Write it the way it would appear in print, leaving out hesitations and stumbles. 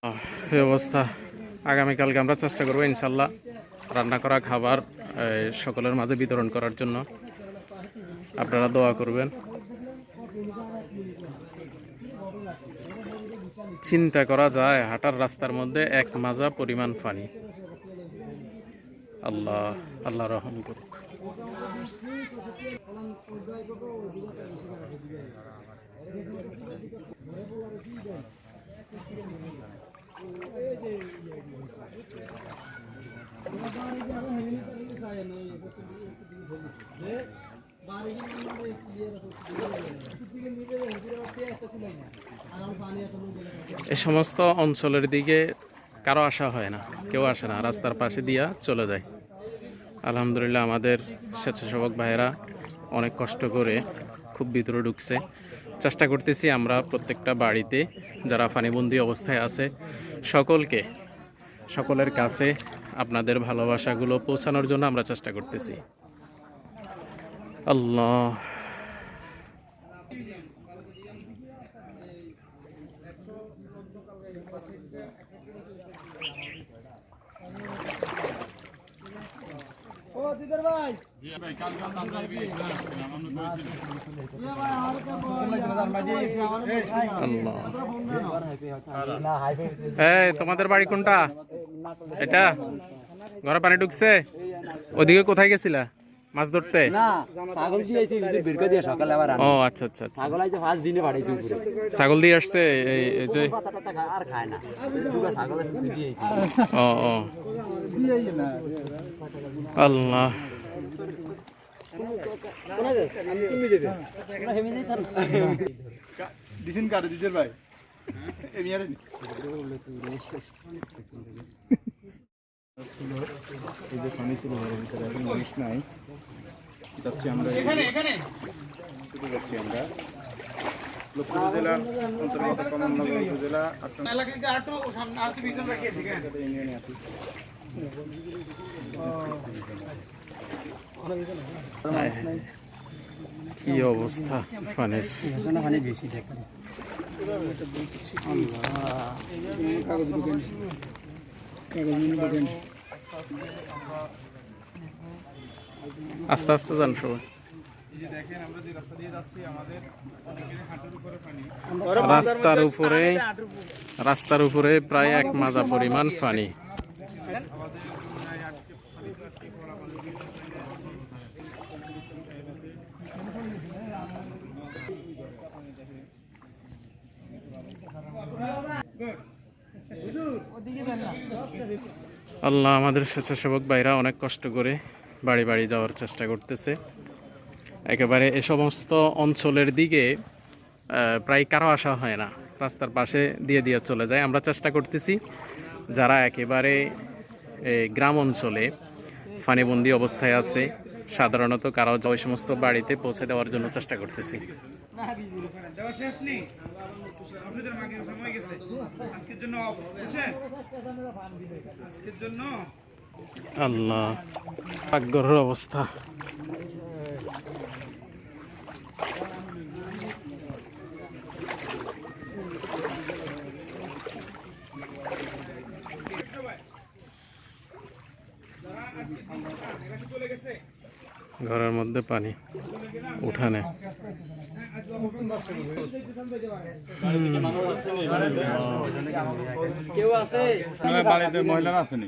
এই অবস্থা। আগামীকালকে আমরা চেষ্টা করবো ইনশাল্লাহ রান্না করা খাবার সকলের মাঝে বিতরণ করার জন্য। আপনারা দোয়া করবেন। চিন্তা করা যায় হাঁটার রাস্তার মধ্যে এক মাজা পরিমাণ পানি। আল্লাহ আল্লাহ রহম করুক। এ সমস্ত অঞ্চলের দিকে কারো আসা হয় না, কেউ আসে না, রাস্তার পাশে দিয়া চলে যায়। আলহামদুলিল্লাহ আমাদের স্বেচ্ছাসেবক ভাইয়েরা অনেক কষ্ট করে খুব ভিতরে ঢুকছে। চেষ্টা করতেছি আমরা প্রত্যেকটা বাড়িতে যারা পানিবন্দী অবস্থায় আছে সকলের কাছে আপনাদের ভালোবাসাগুলো পৌঁছানোর জন্য আমরা চেষ্টা করতেছি। আল্লাহ তোমাদের বাড়ি কোনটা? এটা ঘরে পানি ঢুকছে? ওদিকে কোথায় গেছিলা মাছ ধরতে? ও আচ্ছা আচ্ছা, ছাগল দিয়ে আসছে। এই যে ও ও আল্লাহ যাচ্ছি আমরা লক্ষ্মীপুর জেলার অন্তর্গত কমলনগর উপজেলা ইউনিয়নে আছি। কি অবস্থা পানির! আস্তে আস্তে যান সবাই। রাস্তার উপরে প্রায় এক মাজা পরিমাণ পানি। আল্লাহ আমাদের স্বেচ্ছাসেবক ভাইরা অনেক কষ্ট করে বাড়ি বাড়ি যাওয়ার চেষ্টা করতেছে। একেবারে এ সমস্ত অঞ্চলের দিকে প্রায় কারো আসা হয় না, রাস্তার পাশে দিয়ে দিয়ে চলে যায়। আমরা চেষ্টা করতেছি যারা একেবারে গ্রাম অঞ্চলে পানিবন্দী অবস্থায় আছে সাধারণত কারো ওই সমস্ত বাড়িতে পৌঁছে দেওয়ার জন্য চেষ্টা করতেছি। আল্লাহ ভাগ্যের অবস্থা। ঘরের মধ্যে পানি, উঠানে কেউ আছে? বাড়িতে মহিলারা আসেনি।